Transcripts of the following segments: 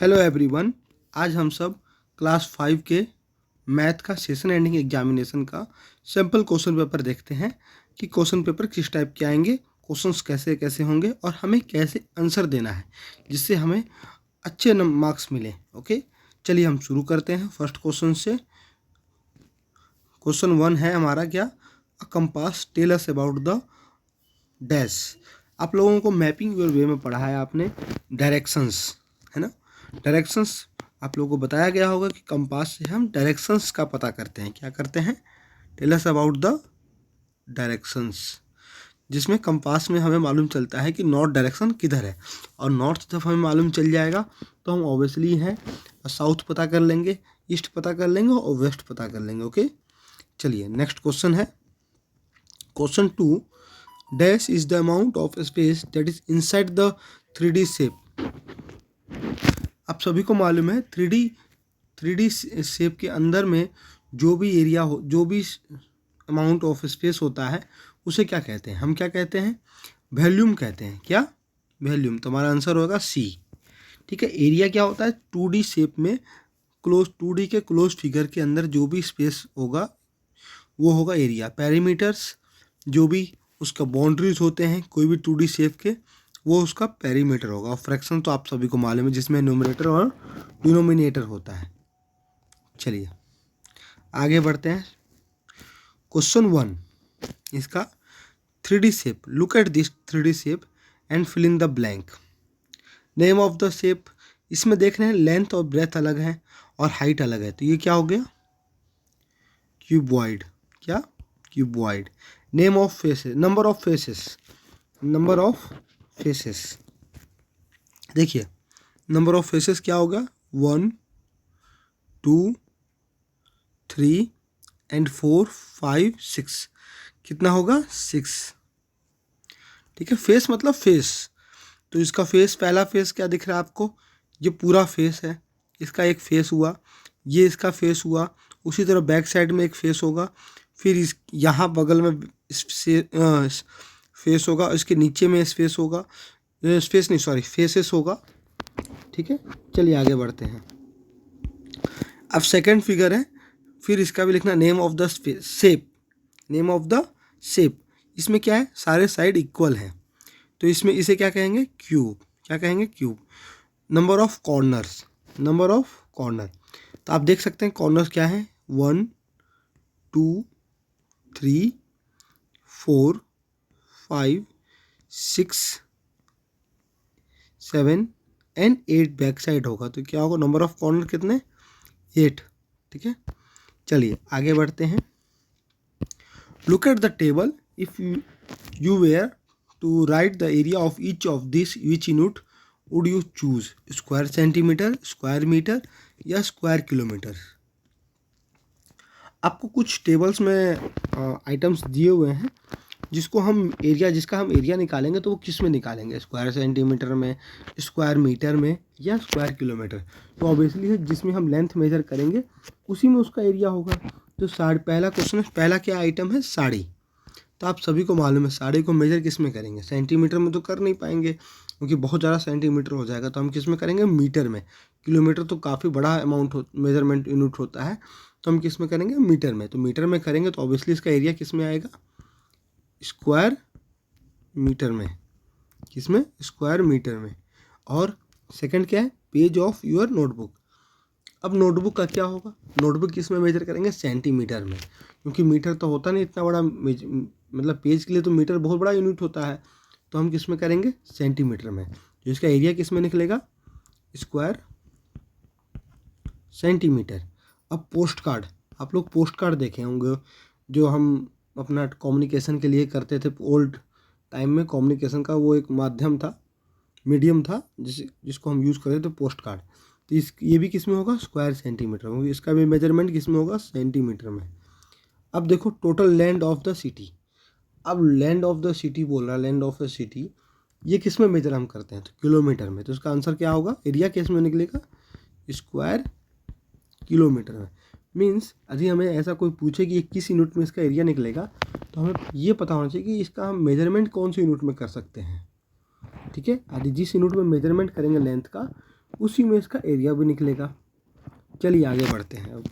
Hello everyone. आज हम सब क्लास 5 के मैथ का सेशन एंडिंग एग्जामिनेशन का सिंपल क्वेश्चन पेपर देखते हैं कि क्वेश्चन पेपर किस टाइप के आएंगे, क्वेश्चंस कैसे कैसे होंगे और हमें कैसे आंसर देना है जिससे हमें अच्छे मार्क्स मिले। ओके, चलिए हम शुरू करते हैं फर्स्ट क्वेश्चन से। क्वेश्चन 1 है हमारा क्या, a compass tell us about the dash. आप लोगों को मैपिंग योर वे में पढ़ा है आपने डायरेक्शंस, है ना। डायरेक्शंस आप लोगों को बताया गया होगा कि कंपास से हम डायरेक्शंस का पता करते हैं। क्या करते हैं? Tell us about the directions, जिसमें कंपास में हमें मालूम चलता है कि नॉर्थ डायरेक्शन किधर है, और नॉर्थ जब हमें मालूम चल जाएगा तो हम ऑब्वियसली हैं साउथ पता कर लेंगे, ईस्ट पता कर लेंगे और वेस्ट पता कर लेंगे। ओके, चलिए नेक्स्ट क्वेश्चन है question 2। Dash is the amount of space that is inside the 3D shape. आप सभी को मालूम है 3D शेप के अंदर में जो भी एरिया हो, जो भी अमाउंट ऑफ स्पेस होता है उसे क्या कहते हैं? हम क्या कहते हैं? वॉल्यूम कहते हैं। क्या? वॉल्यूम। तुम्हारा आंसर होगा सी। ठीक है, एरिया क्या होता है? 2D शेप में क्लोज 2D के क्लोज फिगर के अंदर जो भी स्पेस होगा वो होगा एरिया। पेरीमीटर्स जो भी उसका बाउंड्रीज होते हैं कोई भी 2D शेप के, वो उसका पेरीमीटर होगा। और फ्रैक्शन तो आप सभी को मालूम है जिसमें न्यूमरेटर और डिनोमिनेटर होता है। चलिए आगे बढ़ते हैं। क्वेश्चन 1 इसका 3D shape. Look at this 3D shape and fill in the blank. Name of the shape. इसमें देख रहे हैं लेंथ और ब्रेथ अलग है और हाइट अलग है, तो ये क्या हो गया? क्यूबॉइड। क्या? Cuboid. Name of faces. Number of faces. Number of faces देखिए, नंबर ऑफ फेसेस क्या होगा? 1 2 3 एंड 4 5 6। कितना होगा? 6। ठीक है, फेस मतलब फेस। तो इसका फेस, पहला फेस क्या दिख रहा है आपको? ये पूरा फेस है, इसका एक फेस हुआ, ये इसका फेस हुआ। उसी तरह बैक साइड में एक फेस होगा, फिर इस यहाँ बगल में फेस होगा, इसके नीचे में स्पेस होगा, स्पेस नहीं सॉरी फेसेस होगा। ठीक है, चलिए आगे बढ़ते हैं। अब सेकंड फिगर है, फिर इसका भी लिखना name of the shape. Name of the shape, इसमें क्या है? सारे साइड इक्वल हैं, तो इसमें इसे क्या कहेंगे? क्यूब। क्या कहेंगे? Cube. Number of corners. Number of corner, तो आप देख सकते हैं कॉर्नर्स क्या है? 1 2 3 4 5 6 7 एंड 8 बैक साइड होगा, तो क्या होगा? नंबर ऑफ कॉर्नर कितने? 8। ठीक है, चलिए आगे बढ़ते हैं। Look at the table. If you were to write the area of each of this which unit would you choose? Square centimetre, square metre या स्क्वायर किलोमीटर? आपको कुछ टेबल्स में आइटम्स दिए हुए हैं जिसको हम एरिया, जिसका हम एरिया निकालेंगे तो वो किस में निकालेंगे? स्क्वायर सेंटीमीटर में, स्क्वायर मीटर में या स्क्वायर किलोमीटर? तो ऑब्वियसली है जिसमें हम लेंथ मेजर करेंगे उसी में उसका एरिया होगा। तो पहला क्वेश्चन है, पहला क्या आइटम है? साड़ी। तो आप सभी को मालूम है साड़ी को मेजर किस में करेंगे? सेंटीमीटर में तो कर नहीं पाएंगे क्योंकि बहुत ज़्यादा सेंटीमीटर हो जाएगा, तो हम किस में करेंगे? मीटर में। किलोमीटर तो काफ़ी बड़ा अमाउंट मेजरमेंट यूनिट होता है, तो हम किस में करेंगे? मीटर में। तो मीटर में करेंगे तो ऑब्वियसली इसका एरिया किस में आएगा? स्क्वायर मीटर में। किस में? स्क्वायर मीटर में। और सेकंड क्या है? Page of your notebook. अब नोटबुक का क्या होगा? नोटबुक किस में मेजर करेंगे? सेंटीमीटर में, क्योंकि मीटर तो होता नहीं इतना बड़ा, मतलब पेज के लिए तो मीटर बहुत बड़ा यूनिट होता है, तो हम किस में करेंगे? सेंटीमीटर में। तो इसका एरिया किस में निकलेगा? Square centimetre. अब पोस्ट कार्ड, आप लोग पोस्ट कार्ड देखे होंगे जो हम अपना कम्युनिकेशन के लिए करते थे। ओल्ड टाइम में कम्युनिकेशन का वो एक माध्यम था, मीडियम था जिसको हम यूज़ करते थे, पोस्ट कार्ड। तो ये भी किस में होगा? स्क्वायर सेंटीमीटर में। इसका भी मेजरमेंट किस में होगा? सेंटीमीटर में। अब देखो total land of the city. अब लैंड ऑफ द सिटी बोल रहा है, लैंड ऑफ द सिटी, ये किस में मेजर हम करते हैं? तो किलोमीटर में। तो इसका आंसर क्या होगा? एरिया किस में निकलेगा? स्क्वायर किलोमीटर में। मीन्स यदि हमें ऐसा कोई पूछे कि किस यूनिट में इसका एरिया निकलेगा, तो हमें ये पता होना चाहिए कि इसका हम मेजरमेंट कौन सी यूनिट में कर सकते हैं। ठीक है, यदि जिस यूनिट में मेजरमेंट करेंगे लेंथ का उसी में इसका एरिया भी निकलेगा। चलिए आगे बढ़ते हैं। अब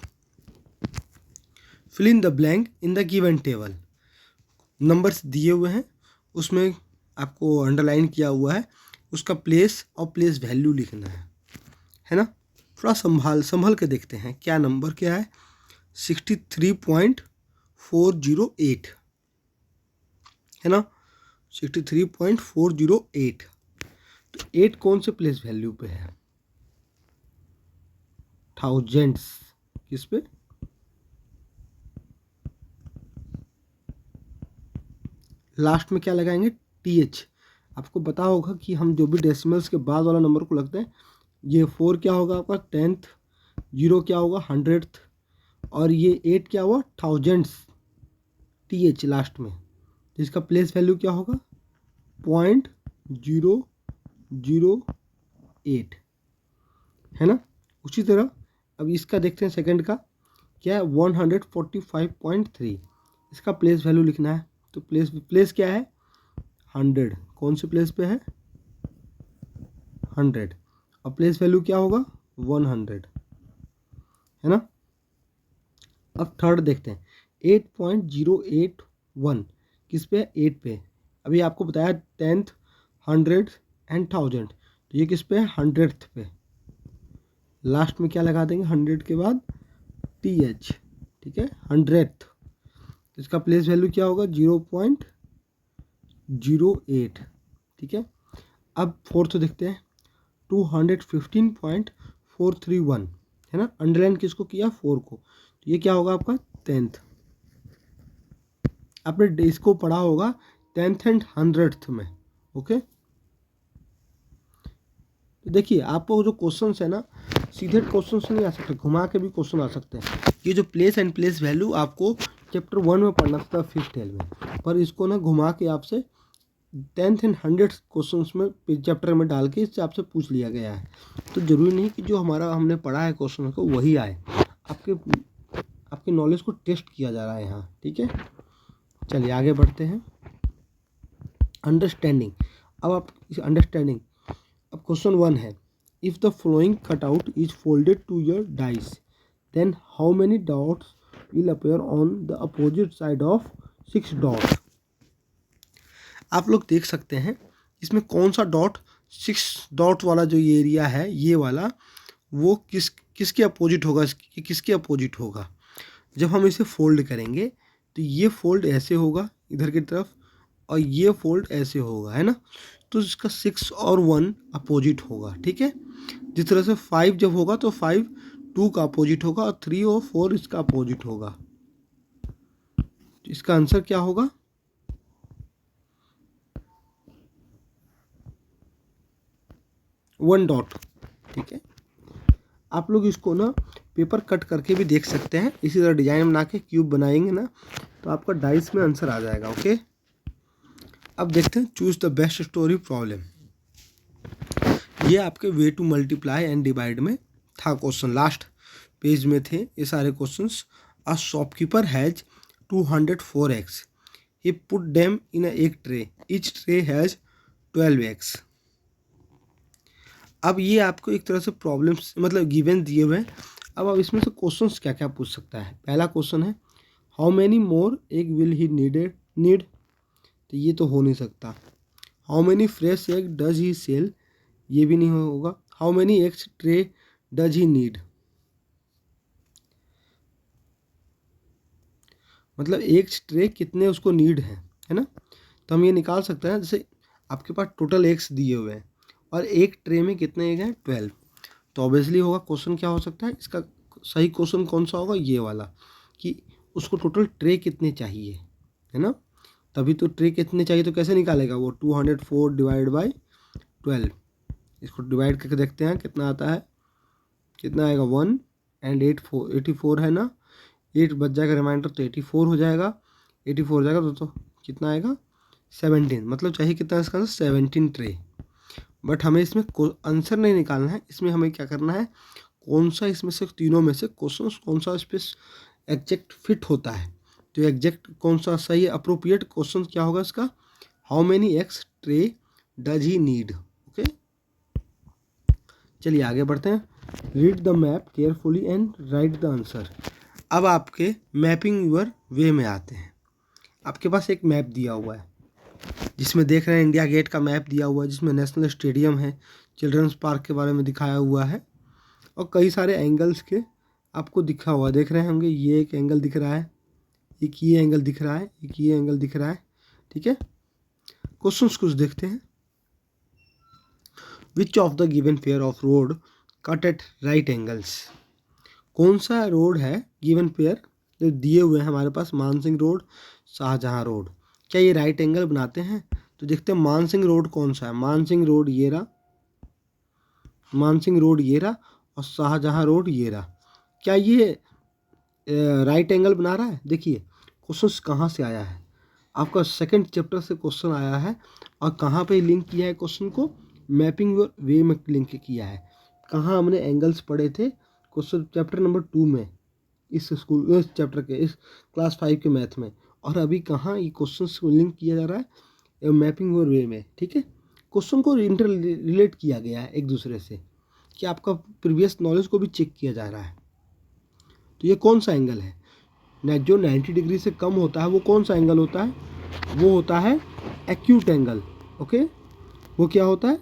fill in the blank in the given table. Numbers दिए हुए हैं, उसमें आपको अंडरलाइन किया हुआ है, उसका प्लेस और प्लेस वैल्यू लिखना है ना। थोड़ा संभल के देखते हैं क्या नंबर क्या है। 63.408 है ना, 63.408। तो 8 कौन से प्लेस वैल्यू पे है? थाउजेंड्स किस पे? लास्ट में क्या लगाएंगे? TH। आपको पता होगा कि हम जो भी डेसिमल्स के बाद वाला नंबर को लगते हैं, ये 4 क्या होगा आपका 10th, 0 क्या होगा 100th, और ये 8 क्या हुआ थाउजेंड्स, TH लास्ट में। तो इसका प्लेस वैल्यू क्या होगा? 0.008 है ना। उसी तरह अब इसका देखते हैं सेकंड का क्या है, 145.3। इसका प्लेस वैल्यू लिखना है। तो प्लेस क्या है? 100। कौन से प्लेस पे है? 100। और प्लेस वैल्यू क्या होगा? 100 है ना। अब थर्ड देखते हैं, 8.081 किस पे है? 8 पे। अभी आपको बताया 10th, 100 एंड 1000, तो ये किस पे है? 100th पे। लास्ट में क्या लगा देंगे 100 के बाद? TH, ठीक है, 100th। इसका प्लेस वैल्यू क्या होगा? 0.08, ठीक है। अब फोर्थ देखते हैं, 215.431 है ना। अंडरलाइन किसको किया? 4 को। तो ये क्या होगा आपका? 10th। आपने इसको पढ़ा होगा 10th एंड 100th में, ओके। तो देखिए आपको जो क्वेश्चंस है ना, सीधे क्वेश्चंस नहीं आ सकते, घुमा के भी क्वेश्चन आ सकते हैं। ये जो प्लेस एंड प्लेस वैल्यू आपको चैप्टर 1 में पढ़ना था 5th टेल में, पर इसको ना घुमा के आपसे 10th एंड 100th क्वेश्चंस में चैप्टर में डाल के इससे आपसे पूछ लिया गया है। तो जरूरी नहीं कि जो हमने पढ़ा है क्वेश्चन को वही आए, आपके नॉलेज को टेस्ट किया जा रहा है यहाँ, ठीक है। चलिए आगे बढ़ते हैं। अंडरस्टैंडिंग। अब आप अंडरस्टैंडिंग, अब क्वेश्चन 1 है, if the flowing cutout is folded to your dice then how many dots will appear on the opposite side of 6 dots. आप लोग देख सकते हैं इसमें कौन सा डॉट, 6 डॉट वाला जो ये एरिया है ये वाला, वो किसके अपोजिट होगा, किसके अपोजिट होगा। जब हम इसे फोल्ड करेंगे तो ये फोल्ड ऐसे होगा इधर की तरफ, और ये फोल्ड ऐसे होगा, है ना। तो इसका 6 और 1 अपोजिट होगा, ठीक है। जिस तरह से 5 जब होगा तो 5 2 का अपोजिट होगा, और 3 और 4 इसका अपोजिट होगा। तो इसका आंसर क्या होगा? 1 डॉट, ठीक है। आप लोग इसको ना पेपर कट करके भी देख सकते हैं, इसी तरह डिजाइन बना के क्यूब बनाएंगे ना तो आपका डाइस में आंसर आ जाएगा, ओके। अब देखते हैं choose the best story problem. ये आपके way to multiply and divide में था क्वेश्चन, लास्ट पेज में थे ये सारे questions. A shopkeeper has 204 eggs. He put them in a egg tray. Each tray has 12 eggs. अब ये आपको एक तरह से प्रॉब्लम्स मतलब गिवन दिए हुए हैं। अब इसमें से क्वेश्चंस क्या क्या पूछ सकता है। पहला क्वेश्चन है how many more egg will he need, तो ये तो हो नहीं सकता। How many fresh egg does he sell, ये भी नहीं होगा। How many eggs tray does he need, मतलब एक ट्रे कितने उसको नीड है ना। तो हम ये निकाल सकते हैं, जैसे आपके पास टोटल एग्स दिए हुए हैं और एक ट्रे में कितने एग हैं 12, तो ऑब्वियसली होगा क्वेश्चन क्या हो सकता है, इसका सही क्वेश्चन कौन सा होगा, ये वाला, कि उसको टोटल ट्रे कितने चाहिए, है ना। तभी तो ट्रे कितने चाहिए तो कैसे निकालेगा वो, 204 डिवाइड बाई 12। इसको डिवाइड करके देखते हैं कितना आता है, कितना आएगा 1 एंड 84 है ना, 8 बच जाएगा रिमाइंडर तो 84 हो जाएगा। 84 हो जाएगा तो कितना आएगा 17, मतलब चाहिए कितना इसका आंसर 17 ट्रे। बट हमें इसमें आंसर नहीं निकालना है, इसमें हमें क्या करना है, कौन सा इसमें से तीनों में से क्वेश्चन कौन सा इस पर एग्जैक्ट फिट होता है। तो एग्जैक्ट कौन सा सही अप्रोप्रिएट क्वेश्चन क्या होगा इसका, how many eggs tray does he need, okay. चलिए आगे बढ़ते हैं। Read the map carefully and right the answer. अब आपके मैपिंग यूर वे में आते हैं। आपके पास एक मैप दिया हुआ है जिसमें देख रहे हैं इंडिया गेट का मैप दिया हुआ है, जिसमें नेशनल स्टेडियम है, चिल्ड्रंस पार्क के बारे में दिखाया हुआ है और कई सारे एंगल्स के आपको दिखा हुआ देख रहे होंगे। ये एक एंगल दिख रहा है, एक ये एंगल दिख रहा है, एक ये एंगल दिख रहा है। ठीक है, क्वेश्चंस कुछ देखते हैं। Which of the given pair of road cut at right angles. कौन सा रोड है गिवन पेयर जो दिए हुए हैं हमारे पास, मानसिंह रोड, शाहजहां रोड, क्या ये राइट एंगल बनाते हैं? तो देखते हैं मानसिंह रोड कौन सा है। मानसिंह रोड ये रहा, मानसिंह रोड ये रहा और शाहजहां रोड ये रहा। क्या ये राइट एंगल बना रहा है? देखिए क्वेश्चन कहाँ से आया है, आपका सेकंड चैप्टर से क्वेश्चन आया है और कहाँ पे लिंक किया है क्वेश्चन को, मैपिंग वे में लिंक किया है। कहाँ हमने एंगल्स पढ़े थे? क्वेश्चन चैप्टर नंबर 2 में, इस चैप्टर के इस क्लास 5 के मैथ में। और अभी कहाँ ये क्वेश्चन को लिंक किया जा रहा है मैपिंग और वे में। ठीक है, क्वेश्चन को इंटर रिलेट किया गया है एक दूसरे से कि आपका प्रीवियस नॉलेज को भी चेक किया जा रहा है। तो ये कौन सा एंगल है जो 90 डिग्री से कम होता है, वो कौन सा एंगल होता है? वो होता है एक्यूट एंगल। ओके, वो क्या होता है?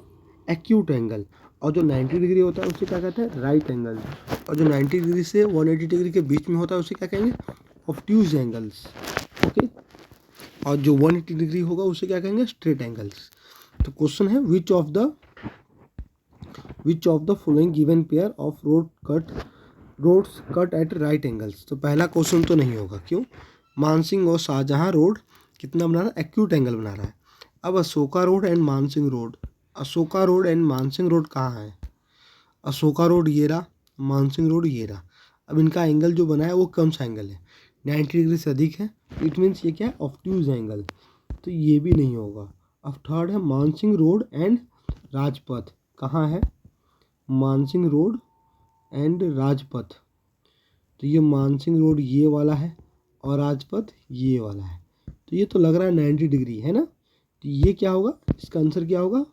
Acute angle. और जो 90 डिग्री होता है उसे क्या कहते हैं? Right angle. और जो 90 डिग्री से 180 डिग्री के बीच में होता है उसे क्या कहेंगे? Obtuse angles. ओके, और जो 180 डिग्री होगा उसे क्या कहेंगे? Straight angles. तो क्वेश्चन है which of the following given pair of roads cut at right angles. तो पहला क्वेश्चन तो नहीं होगा, क्यों? मानसिंह और शाहजहां रोड कितना बना रहा है? एक्यूट एंगल बना रहा है। अब Ashoka road and Mansingh road, Ashoka road and Mansingh road कहाँ है? अशोका रोड ये रहा, मानसिंह रोड ये रहा। अब इनका एंगल जो बना है वो कौन सा एंगल है? 90 डिग्री से अधिक है। इट मीन्स ये क्या है? Obtuse angle. तो ये भी नहीं होगा। अब थर्ड है मानसिंह रोड एंड राजपथ, कहाँ है? Mansingh road and Rajpath. तो ये मानसिंह रोड ये वाला है और राजपथ ये वाला है। तो ये तो लग रहा है 90 डिग्री है ना। तो ये क्या होगा? इसका आंसर क्या होगा?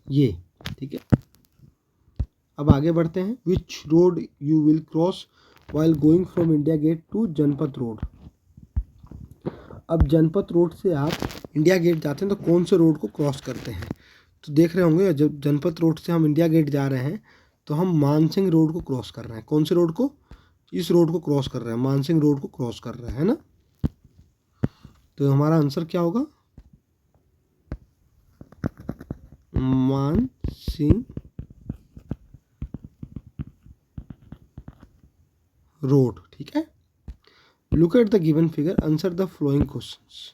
ये। ठीक है, अब आगे बढ़ते हैं। Which road you will cross while going from India Gate to Janpath road. अब जनपथ रोड से आप इंडिया गेट जाते हैं तो कौन से रोड को क्रॉस करते हैं? तो देख रहे होंगे जब जनपथ रोड से हम इंडिया गेट जा रहे हैं तो हम मानसिंह रोड को क्रॉस कर रहे हैं। कौन से रोड को? इस रोड को क्रॉस कर रहे हैं, मानसिंह रोड को क्रॉस कर रहे हैं, है ना। तो हमारा आंसर क्या होगा? मानसिंह रोड। ठीक है, look at the given figure, answer the flowing questions.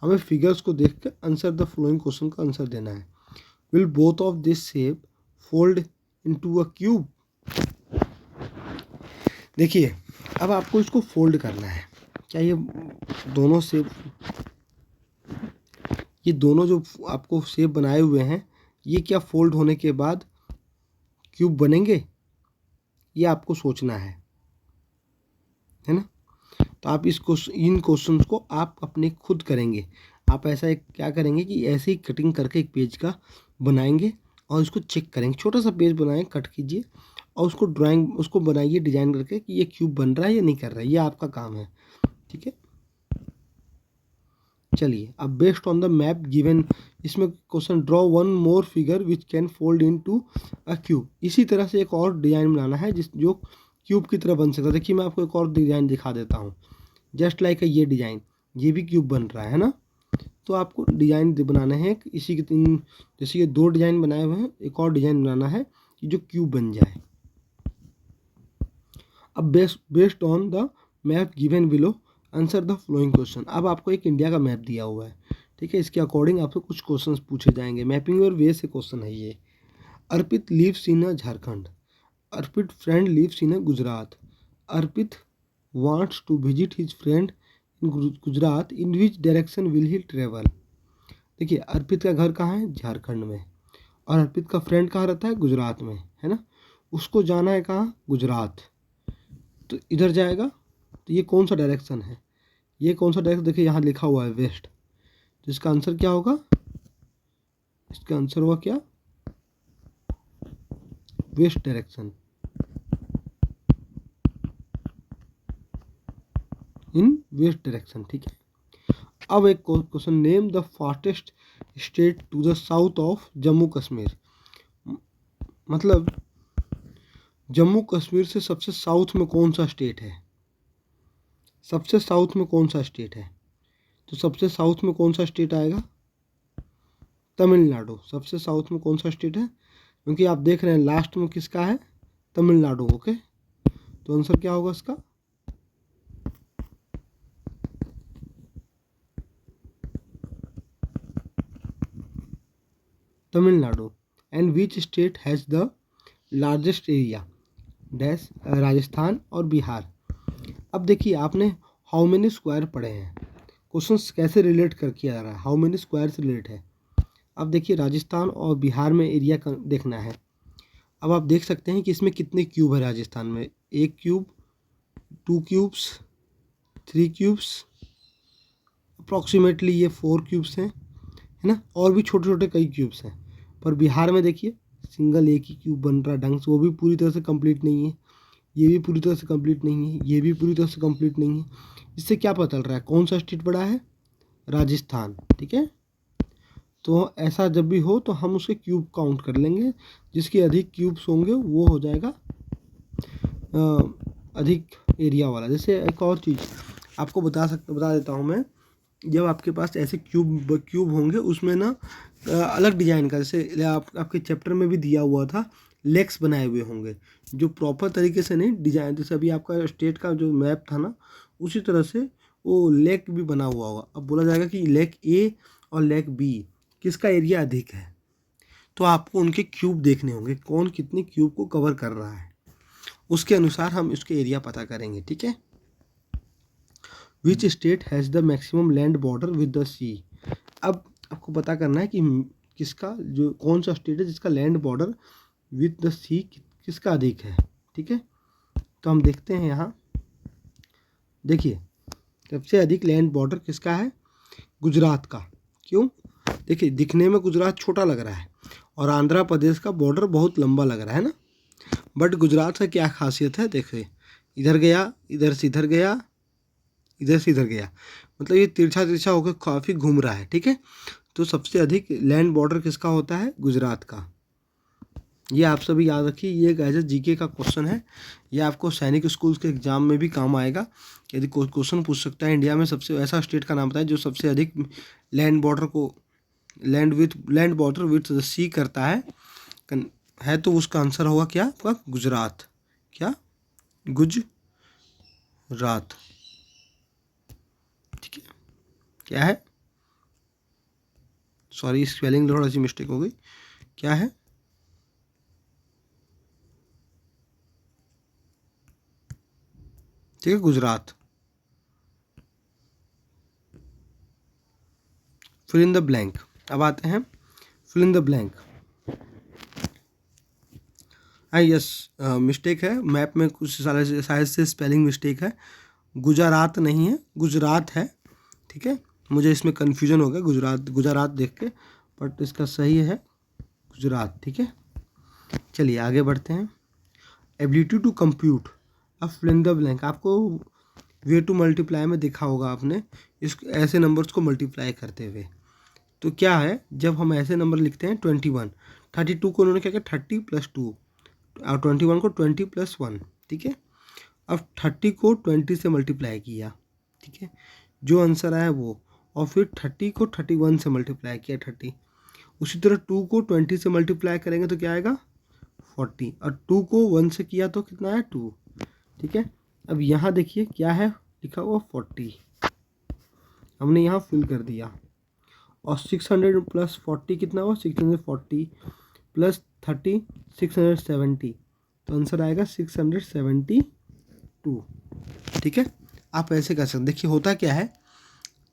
हमें फिगर्स को देख कर आंसर द फ्लोइंग क्वेश्चन का आंसर देना है। Will both of this shape fold into a cube. देखिए अब आपको इसको फोल्ड करना है। क्या ये दोनों शेप, ये दोनों जो आपको शेप बनाए हुए हैं, ये क्या फोल्ड होने के बाद क्यूब बनेंगे? ये आपको सोचना है ना। तो आप इन क्वेश्चंस को आप अपने खुद करेंगे। आप ऐसा एक क्या करेंगे कि ऐसे ही कटिंग करके एक पेज का बनाएंगे और इसको चेक करेंगे। छोटा सा पेज बनाएं, कट कीजिए और उसको उसको बनाइए डिजाइन करके कि ये क्यूब बन रहा है या नहीं कर रहा है। ये आपका काम है। ठीक है, चलिए अब based on the map given, इसमें question draw one more figure which can fold into a cube. इसी तरह से एक और डिजाइन बनाना है जो क्यूब की तरह बन सकता है। देखिए मैं आपको एक और डिजाइन दिखा देता हूँ। जस्ट लाइक ये डिजाइन, ये भी क्यूब बन रहा है ना। तो आपको डिजाइन बनाना है इसी के तीन, जैसे ये दो डिजाइन बनाए हुए हैं, एक और डिजाइन बनाना है कि जो क्यूब बन जाए। अब based on the map given below answer the flowing question. अब आपको एक इंडिया का मैप दिया हुआ है, ठीक है। इसके अकॉर्डिंग आपसे कुछ क्वेश्चंस पूछे जाएंगे। मैपिंग और वे से क्वेश्चन है ये। Arpit lives in a Jharkhand, Arpit friend lives in a Gujarat, Arpit wants to visit his friend in Gujarat, in which direction will he travel. देखिए अर्पित का घर कहाँ है? झारखंड में। और अर्पित का फ्रेंड कहाँ रहता है? गुजरात में, है ना। उसको जाना है कहाँ? गुजरात। तो इधर जाएगा। तो ये कौन सा डायरेक्शन है? ये कौन सा डायरेक्शन? देखिए यहाँ लिखा हुआ है वेस्ट। तो इसका आंसर क्या होगा? इसका आंसर हुआ क्या? West direction, in west direction, ठीक है। अब एक question, name the fastest state to the south of Jammu Kashmir. मतलब जम्मू कश्मीर से सबसे साउथ में कौन सा स्टेट है, सबसे साउथ में कौन सा स्टेट है, तो सबसे साउथ में कौन सा स्टेट आएगा, तमिलनाडु। सबसे साउथ में कौन सा स्टेट है, क्योंकि आप देख रहे हैं लास्ट में किसका है, तमिलनाडु। ओके, तो आंसर क्या होगा इसका, Tamil Nadu. And which state has the largest area, dash, Rajasthan और बिहार। अब देखिए आपने हाउ मेनी स्क्वायर पढ़े हैं, क्वेश्चन कैसे रिलेट कर किया जा रहा है, हाउ मेनी स्क्वायर से रिलेट है। अब देखिए राजस्थान और बिहार में एरिया देखना है। अब आप देख सकते हैं कि इसमें कितने क्यूब है राजस्थान में, 1 क्यूब, 2 क्यूब्स, 3 क्यूब्स, अप्रॉक्सीमेटली ये 4 क्यूब्स हैं, है ना, और भी छोटे छोटे कई क्यूब्स हैं। पर बिहार में देखिए सिंगल एक ही क्यूब बन रहा है ढंग से, वो भी पूरी तरह से कंप्लीट नहीं है, ये भी पूरी तरह से कंप्लीट नहीं है, ये भी पूरी तरह से कंप्लीट नहीं है। इससे क्या पता चल रहा है कौन सा स्टेट बड़ा है, राजस्थान, ठीक है। तो ऐसा जब भी हो तो हम उसके क्यूब काउंट कर लेंगे, जिसके अधिक क्यूब्स होंगे वो हो जाएगा अधिक एरिया वाला। जैसे एक और चीज़ आपको बता देता हूँ मैं, जब आपके पास ऐसे क्यूब होंगे उसमें ना अलग डिजाइन का, जैसे आपके चैप्टर में भी दिया हुआ था, लेग्स बनाए हुए होंगे जो प्रॉपर तरीके से नहीं डिजाइन, जैसे अभी आपका स्टेट का जो मैप था ना उसी तरह से वो लेग भी बना हुआ होगा। अब बोला जाएगा कि लेग ए और लेग बी किसका एरिया अधिक है, तो आपको उनके क्यूब देखने होंगे, कौन कितने क्यूब को कवर कर रहा है, उसके अनुसार हम इसके एरिया पता करेंगे, ठीक है। Which state has the maximum land border with the sea. अब आपको पता करना है कि किसका, जो कौन सा स्टेट है जिसका लैंड बॉर्डर विद द सी किसका अधिक है, ठीक है। तो हम देखते हैं यहाँ, देखिए सबसे अधिक लैंड बॉर्डर किसका है, गुजरात का। क्यों, देखिए दिखने में गुजरात छोटा लग रहा है और आंध्र प्रदेश का बॉर्डर बहुत लंबा लग रहा है ना, बट गुजरात का क्या खासियत है, देखिए इधर गया, इधर से इधर गया, इधर से इधर गया, मतलब ये तिरछा तिरछा होकर काफ़ी घूम रहा है, ठीक है। तो सबसे अधिक लैंड बॉर्डर किसका होता है, गुजरात का। ये आप सभी याद रखिए, ये एक एज ए जीके का क्वेश्चन है, ये आपको सैनिक स्कूल के एग्जाम में भी काम आएगा। यदि कोई क्वेश्चन पूछ सकता है इंडिया में सबसे ऐसा स्टेट का नाम बताए जो सबसे अधिक लैंड बॉर्डर विथ सी करता है तो उसका आंसर होगा क्या, आपका गुजरात। क्या, गुजरात, ठीक है। क्या है, सॉरी स्पेलिंग थोड़ा सी मिस्टेक हो गई, क्या है, ठीक है, Gujarat. Fill in the blank. अब आते हैं फिल इन द ब्लैंक। हाँ यस, मिस्टेक है, मैप में कुछ शायद से स्पेलिंग मिस्टेक है, गुजरात नहीं है, गुजरात है, ठीक है। मुझे इसमें कन्फ्यूजन हो गया गुजरात देख के, बट इसका सही है गुजरात, ठीक है। चलिए आगे बढ़ते हैं। एबिलिटी टू कंप्यूट, अब फिल इन द ब्लैंक आपको वे टू मल्टीप्लाई में देखा होगा आपने, इस ऐसे नंबर्स को मल्टीप्लाई करते हुए। तो क्या है, जब हम ऐसे नंबर लिखते हैं 21, 32 को उन्होंने क्या किया 30 + 2 और 21 को 20 + 1, ठीक है। अब 30 को 20 से मल्टीप्लाई किया, ठीक है, जो आंसर आया वो, और फिर 30 को 31 से मल्टीप्लाई किया 30, उसी तरह 2 को 20 से मल्टीप्लाई करेंगे तो क्या आएगा 40, और 2 को 1 से किया तो कितना है 2, ठीक है। अब यहाँ देखिए क्या है लिखा हुआ 40, हमने यहाँ फिल कर दिया, और 600 + 40 कितना हुआ 640 + 30 670, तो आंसर आएगा 672, ठीक है। आप ऐसे कर सकते, देखिए होता क्या है,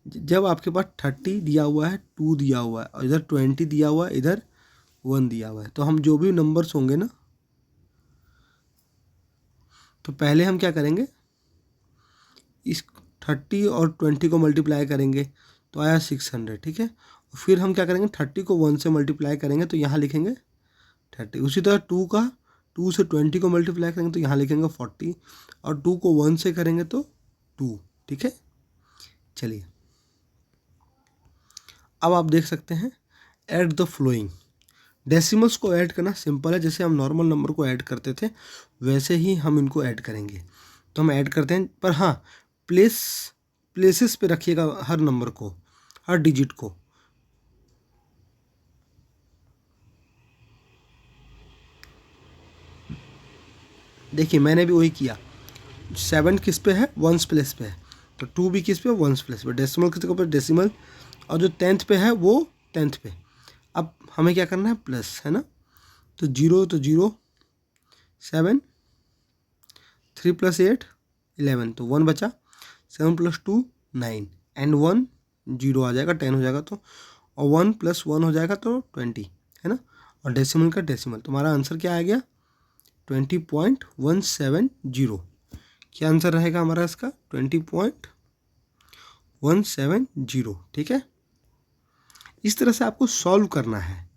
जब आपके पास 30 दिया हुआ है, 2 दिया हुआ है और इधर 20 दिया हुआ है, इधर 1 दिया हुआ है, तो हम जो भी नंबर्स होंगे ना, तो पहले हम क्या करेंगे, इस 30 और 20 को मल्टीप्लाई करेंगे तो आया 600, ठीक है। फिर हम क्या करेंगे 30 को 1 से मल्टीप्लाई करेंगे तो यहाँ लिखेंगे 30, उसी तरह 2 का 2 से 20 को मल्टीप्लाई करेंगे तो यहाँ लिखेंगे 40 और 2 को 1 से करेंगे तो 2। ठीक है, चलिए अब आप देख सकते हैं ऐड द फ्लोइंग। डेसिमल्स को ऐड करना सिंपल है, जैसे हम नॉर्मल नंबर को ऐड करते थे वैसे ही हम इनको ऐड करेंगे। तो हम ऐड करते हैं, पर हाँ प्लेसेस पे रखिएगा हर नंबर को, हर डिजिट को। देखिए मैंने भी वही किया। 7 किस पे है, वंस प्लेस पे है, तो 2 भी किस पे, वंस प्लेस पे। डेसिमल किसके ऊपर, डेसिमल, और जो 10th पे है वो 10th पे। अब हमें क्या करना है, प्लस, है ना। तो 0 तो 0, 7, 3 + 8 11, तो 1 बचा, 7 + 2 9 एंड 1 0 आ जाएगा, 10 हो जाएगा तो, और 1 + 1 हो जाएगा तो 20, है ना। और डेसिमल का डेसिमल, तुम्हारा आंसर क्या आ गया, 20.170। क्या आंसर रहेगा हमारा इसका, 20.170। ठीक है, इस तरह से आपको सॉल्व करना है।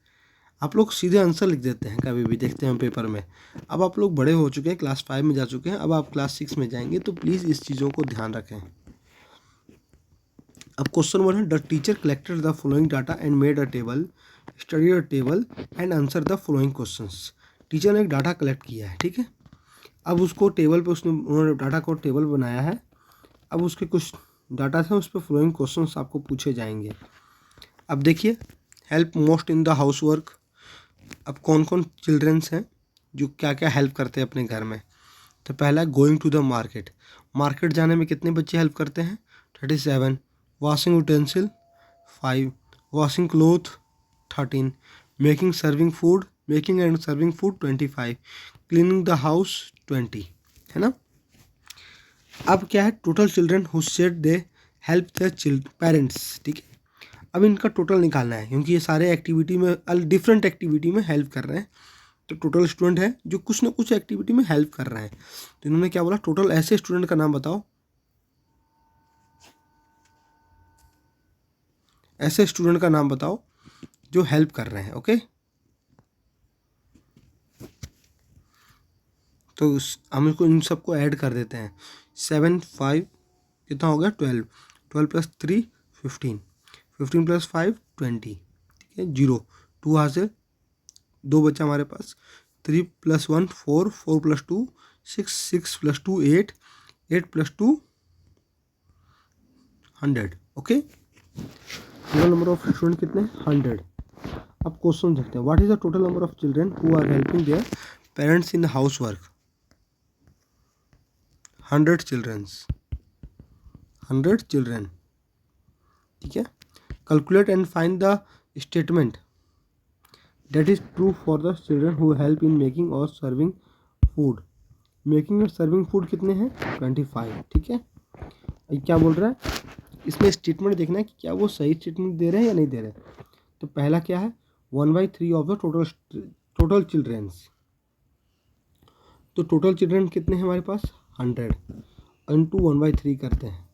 आप लोग सीधे आंसर लिख देते हैं कभी भी, देखते हैं पेपर में। अब आप लोग बड़े हो चुके हैं, क्लास 5 में जा चुके हैं, अब आप क्लास 6 में जाएंगे, तो प्लीज़ इस चीज़ों को ध्यान रखें। अब क्वेश्चन 1 है, the teacher collected the following data and made a table, study a table and answer the following questions. Teacher ने एक डाटा कलेक्ट किया है, ठीक है। अब उसको टेबल पे उन्होंने डाटा को टेबल बनाया है। अब उसके कुछ डाटा थे, उस पर फॉलोइंग क्वेश्चंस आपको पूछे जाएंगे। अब देखिए, help most in the house work. अब कौन कौन चिल्ड्रंस हैं जो क्या क्या हेल्प करते हैं अपने घर में। तो पहला, going to the market. Market जाने में कितने बच्चे हेल्प करते हैं, 37। Washing utensil 5, washing cloth 13, making and serving food 25, cleaning the house 20, है ना। अब क्या है, total children who said they help the parents, ठीक है। अब इनका टोटल निकालना है, क्योंकि ये सारे एक्टिविटी में डिफरेंट एक्टिविटी में हेल्प कर रहे हैं। तो टोटल स्टूडेंट है जो कुछ ना कुछ एक्टिविटी में हेल्प कर रहे हैं। तो इन्होंने क्या बोला, टोटल ऐसे स्टूडेंट का नाम बताओ, ऐसे स्टूडेंट का नाम बताओ जो हेल्प कर रहे हैं। ओके, तो हम इसको इन सबको ऐड कर देते हैं। 7 5 कितना हो गया, 12, 12 + 3 15, 15 + 5 20, ठीक है। 0 2 यहाँ से 2 बचा हमारे पास, 3 + 1 4, 4 + 2 6, 6 + 2 8, 8 + 2 100। Okay, total number of student कितने, 100। अब क्वेश्चन देखते हैं, what is the total number of children who are helping their parents in house work. 100 children, ठीक है। Calculate and find the statement that is true for the children who help in making और serving food. Making और serving food कितने हैं, 25, ठीक है। क्या बोल रहा है, इसमें स्टेटमेंट देखना है कि क्या वो सही स्टेटमेंट दे रहे हैं या नहीं दे रहे हैं। तो पहला क्या है, 1/3 ऑफ द टोटल चिल्ड्रंस। तो टोटल चिल्ड्रन कितने हैं हमारे पास, 100 इंटू 1/3 करते हैं।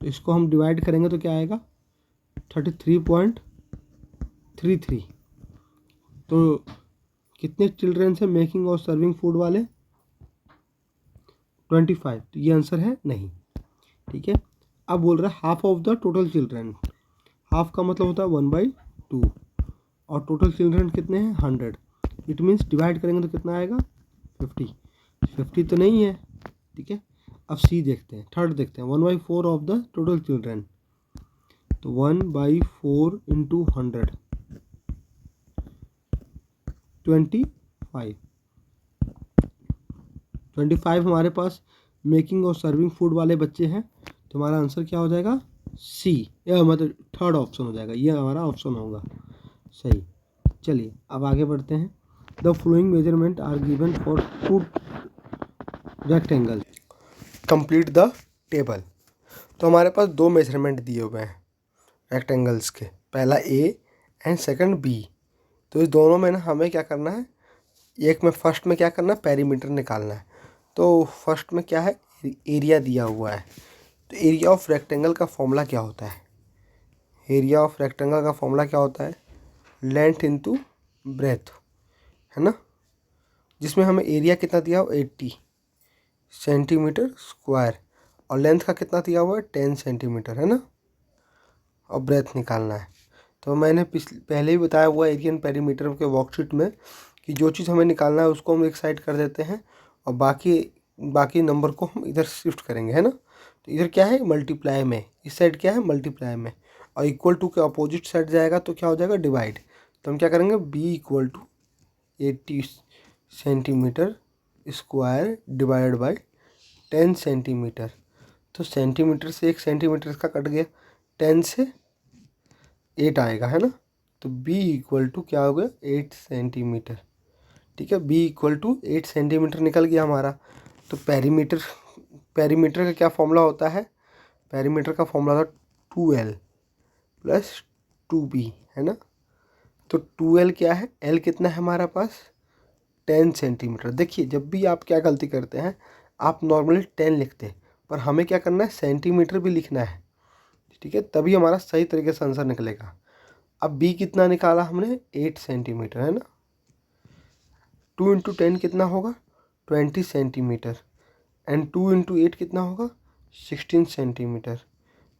तो इसको हम डिवाइड करेंगे तो क्या आएगा, 33.33। तो कितने चिल्ड्रंस हैं मेकिंग और सर्विंग फूड वाले, 25। तो ये आंसर है नहीं, ठीक है। अब बोल रहा है half of the total children. Half का मतलब होता है 1/2, और टोटल चिल्ड्रन कितने हैं, 100। इट मीन्स डिवाइड करेंगे तो कितना आएगा, 50। 50 तो नहीं है, ठीक है। अब सी देखते हैं, थर्ड देखते हैं, 1/4 ऑफ द टोटल चिल्ड्रन। तो 1/4 इंटू 100, 25 हमारे पास मेकिंग और सर्विंग फूड वाले बच्चे हैं। तो हमारा आंसर क्या हो जाएगा, सी, या मतलब थर्ड ऑप्शन हो जाएगा, ये हमारा ऑप्शन होगा सही। चलिए अब आगे बढ़ते हैं। The following measurement are given for 2 rectangle, complete the table. तो हमारे पास 2 मेजरमेंट दिए हुए हैं रेक्टेंगल्स के, पहला ए एंड सेकंड बी। तो इस दोनों में ना हमें क्या करना है, एक में फर्स्ट में क्या करना है, पेरीमीटर निकालना है। तो फर्स्ट में क्या है, एरिया दिया हुआ है। तो एरिया ऑफ रेक्टेंगल का फॉर्मूला क्या होता है, एरिया ऑफ रेक्टेंगल का फॉर्मूला क्या होता है, लेंथ इंटू ब्रेथ, है ना। जिसमें हमें एरिया कितना दिया हो 80 सेंटीमीटर स्क्वायर और लेंथ का कितना दिया हुआ है 10 सेंटीमीटर, है ना। और ब्रेथ निकालना है। तो मैंने पहले ही बताया हुआ एरिया एंड पेरीमीटर के वर्कशीट में कि जो चीज़ हमें निकालना है उसको हम एक साइड कर देते हैं और बाकी नंबर को हम इधर शिफ्ट करेंगे, है ना। तो इधर क्या है मल्टीप्लाई में, इस साइड क्या है मल्टीप्लाई में, और इक्वल टू के अपोजिट साइड जाएगा तो क्या हो जाएगा डिवाइड। तो हम क्या करेंगे b equal to 80 centimetre square divided by 10 centimetre. तो सेंटीमीटर से 1 सेंटीमीटर का कट गया, 10 से 8 आएगा, है ना। तो b इक्वल टू क्या हो गया 8 सेंटीमीटर, ठीक है। b इक्वल टू 8 सेंटीमीटर निकल गया हमारा। तो पेरीमीटर का क्या फॉर्मूला होता है, पेरीमीटर का फॉर्मूला था 2l प्लस 2b, है ना। तो 2l क्या है, l कितना है हमारा पास 10 सेंटीमीटर। देखिए जब भी आप क्या गलती करते हैं, आप नॉर्मली 10 लिखते हैं, पर हमें क्या करना है सेंटीमीटर भी लिखना है, ठीक है, तभी हमारा सही तरीके से आंसर निकलेगा। अब b कितना निकाला हमने 8 सेंटीमीटर, है ना। 2 इंटू 10 कितना होगा 20 सेंटीमीटर एंड 2 इंटू 8 कितना होगा 16 सेंटीमीटर।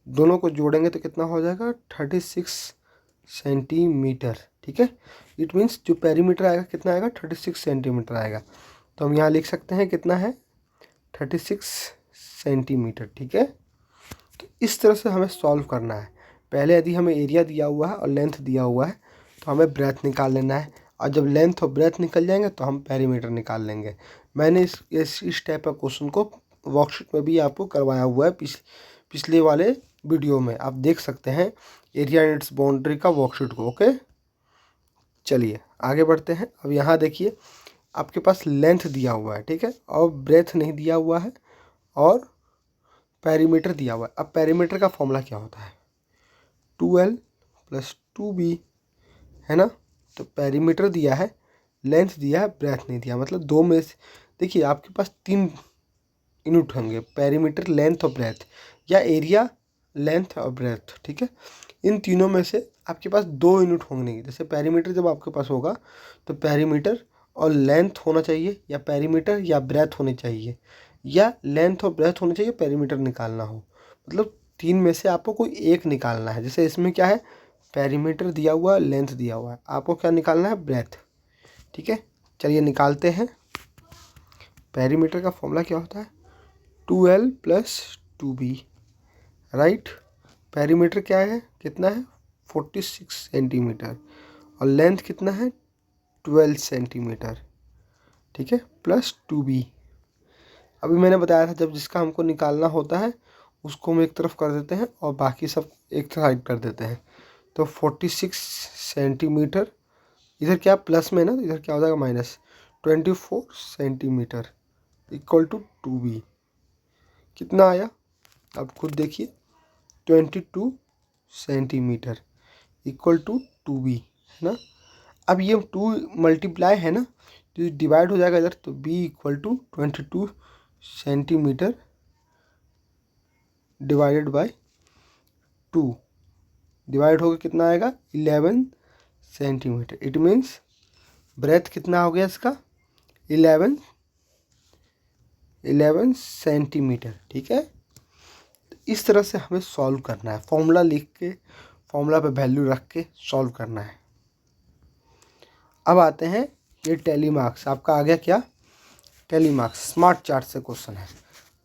दोनों को जोड़ेंगे तो कितना हो जाएगा 36 सेंटीमीटर, ठीक है। इट मीन्स जो पेरीमीटर आएगा कितना आएगा 36 सेंटीमीटर आएगा। तो हम यहाँ लिख सकते हैं कितना है 36 सेंटीमीटर, ठीक है। तो इस तरह से हमें सॉल्व करना है। पहले यदि हमें एरिया दिया हुआ है और लेंथ दिया हुआ है तो हमें ब्रेथ निकाल लेना है, और जब लेंथ और ब्रेथ निकल जाएंगे तो हम पेरीमीटर निकाल लेंगे। मैंने इस टाइप का क्वेश्चन को वर्कशीट में भी आपको करवाया हुआ है, पिछले वाले वीडियो में आप देख सकते हैं एरिया एंड इट्स बाउंड्री का वर्कशीट को। ओके चलिए आगे बढ़ते हैं। अब यहाँ देखिए आपके पास लेंथ दिया हुआ है, ठीक है, और ब्रेथ नहीं दिया हुआ है और पेरीमीटर दिया हुआ है। अब पेरीमीटर का फॉर्मूला क्या होता है 2l प्लस 2b, है ना। तो पेरीमीटर दिया है, लेंथ दिया है, ब्रेथ नहीं दिया, मतलब दो में से देखिए आपके पास 3 यूनिट होंगे, पेरीमीटर लेंथ और ब्रेथ, या एरिया लेंथ और ब्रेथ, ठीक है। इन तीनों में से आपके पास 2 यूनिट होंगे। जैसे पेरीमीटर जब आपके पास होगा तो पेरीमीटर और लेंथ होना चाहिए, या पेरीमीटर या ब्रेथ होनी चाहिए, या लेंथ और ब्रेथ होनी चाहिए, पेरीमीटर निकालना हो। मतलब 3 में से आपको कोई एक निकालना है। जैसे इसमें क्या है पेरीमीटर दिया हुआ है, लेंथ दिया हुआ है, आपको क्या निकालना है ब्रेथ, ठीक है। चलिए निकालते हैं। पेरीमीटर का फॉर्मूला क्या होता है 2l plus 2b, right. Perimeter क्या है कितना है 46 सेंटीमीटर और लेंथ कितना है 12 सेंटीमीटर, ठीक है, प्लस 2b। अभी मैंने बताया था जब जिसका हमको निकालना होता है उसको हम एक तरफ कर देते हैं और बाकी सब एक साइड कर देते हैं। तो 46 सेंटीमीटर, इधर क्या प्लस में है ना, तो इधर क्या हो जाएगा minus 24 centimetre equal to 2b। कितना आया अब खुद देखिए 22 सेंटीमीटर इक्वल टू 2b, है ना। अब ये 2 मल्टीप्लाई है ना, तो ये डिवाइड हो जाएगा इधर, तो b equal to 22 centimetre divided by 2, divide होकर कितना आएगा 11 सेंटीमीटर। इट मीन्स ब्रेथ कितना हो गया इसका 11 सेंटीमीटर, ठीक है। इस तरह से हमें सॉल्व करना है, फॉर्मूला लिख के फॉर्मूला पे वैल्यू रख के सॉल्व करना है। अब आते हैं ये टेली मार्क्स, आपका आ गया क्या टेली मार्क्स, स्मार्ट चार्ट से क्वेश्चन है।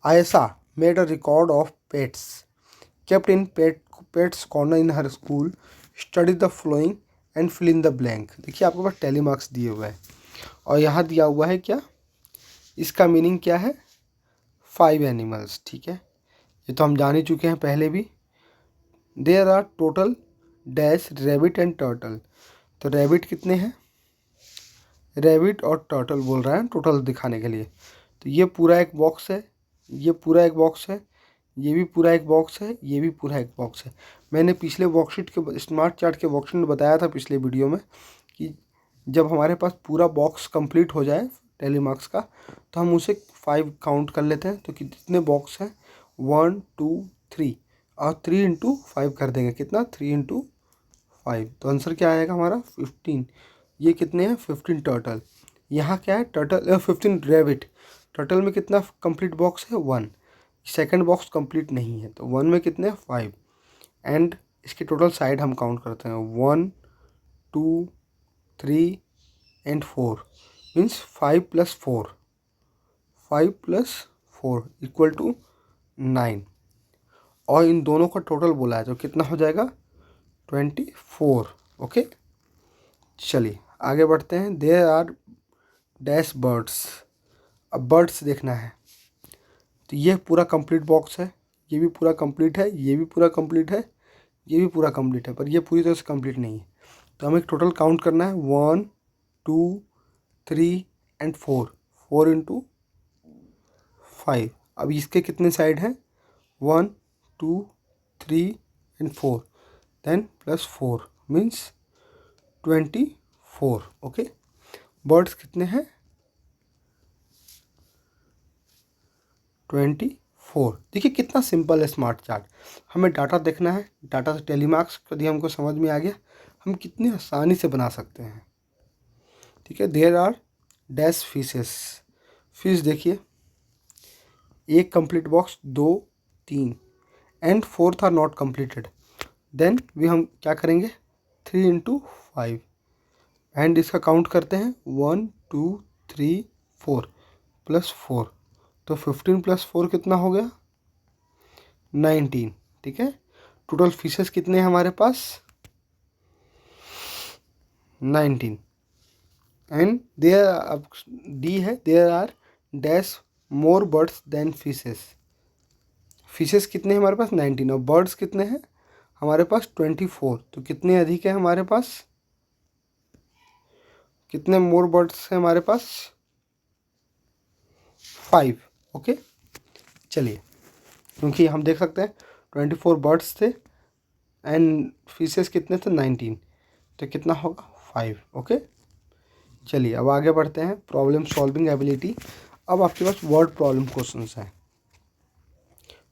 Ayesha made a record of pets kept in pets corner in her school, study the flowing and fill in the blank. देखिए आपके पास टेली मार्क्स दिए हुए हैं और यहाँ दिया हुआ है क्या, इसका मीनिंग क्या है 5 एनिमल्स, ठीक है, ये तो हम जान ही चुके हैं पहले भी। There are total dash rabbit and turtle, तो रैबिट कितने हैं, रैबिट और टर्टल बोल रहा है टोटल दिखाने के लिए। तो ये पूरा एक बॉक्स है, ये पूरा एक बॉक्स है, ये भी पूरा एक बॉक्स है, ये भी पूरा एक बॉक्स है। मैंने पिछले वर्कशीट के स्मार्ट चार्ट के वर्कशीट में बताया था पिछले वीडियो में कि जब हमारे पास पूरा बॉक्स कंप्लीट हो जाए टेली मार्क्स का तो हम उसे 5 काउंट कर लेते हैं। तो कितने बॉक्स हैं 1 2 3 और 3 इंटू 5 कर देंगे, कितना 3 इंटू 5, तो आंसर क्या आएगा हमारा 15। ये कितने हैं 15 टर्टल, यहाँ क्या है, टोटल 15 रेबिट, टोटल में कितना कंप्लीट बॉक्स है 1, सेकंड बॉक्स कंप्लीट नहीं है तो 1 में कितने 5, एंड इसकी टोटल साइड हम काउंट करते हैं 1 2 3 एंड 4, मीन्स 5 + 4, 5 + 4 इक्वल टू 9, और इन दोनों का टोटल बोला है तो कितना हो जाएगा 24। ओके, चलिए आगे बढ़ते हैं। देयर आर डैश बर्ड्स, अब बर्ड्स देखना है तो ये पूरा कंप्लीट बॉक्स है, ये भी पूरा कंप्लीट है, ये भी पूरा कंप्लीट है, ये भी पूरा कंप्लीट है, पर ये पूरी तरह से कंप्लीट नहीं है। तो हमें टोटल काउंट करना है 1 2 3 एंड 4, 4 × 5। अब इसके कितने साइड हैं 1 2 3 and 4, then +4 means 24। Okay, birds कितने हैं 24। देखिए कितना सिंपल है स्मार्ट चार्ट। हमें डाटा देखना है, डाटा से टेलीमार्क्स यदि हमको समझ में आ गया हम कितनी आसानी से बना सकते हैं। ठीक है, there are dash fishes, fish देखिए, एक complete box 2 3 and 4th are not completed, then भी हम क्या करेंगे 3 × 5 एंड इसका काउंट करते हैं 1 2 3 4 +4, तो 15 + 4 कितना हो गया 19। ठीक है, टोटल फिशेस कितने हैं हमारे पास 19, एंड देयर, अब डी है there are dash more birds than fishes, fishes कितने हैं हमारे पास 19 और बर्ड्स कितने हैं हमारे पास 24, तो कितने अधिक है हमारे पास, कितने मोर बर्ड्स हैं हमारे पास 5। ओके, चलिए क्योंकि हम देख सकते हैं 24 बर्ड्स थे एंड फिशेस कितने थे 19, तो कितना होगा 5। ओके, चलिए अब आगे बढ़ते हैं। प्रॉब्लम सॉल्विंग एबिलिटी, अब आपके पास वर्ड प्रॉब्लम क्वेश्चंस हैं।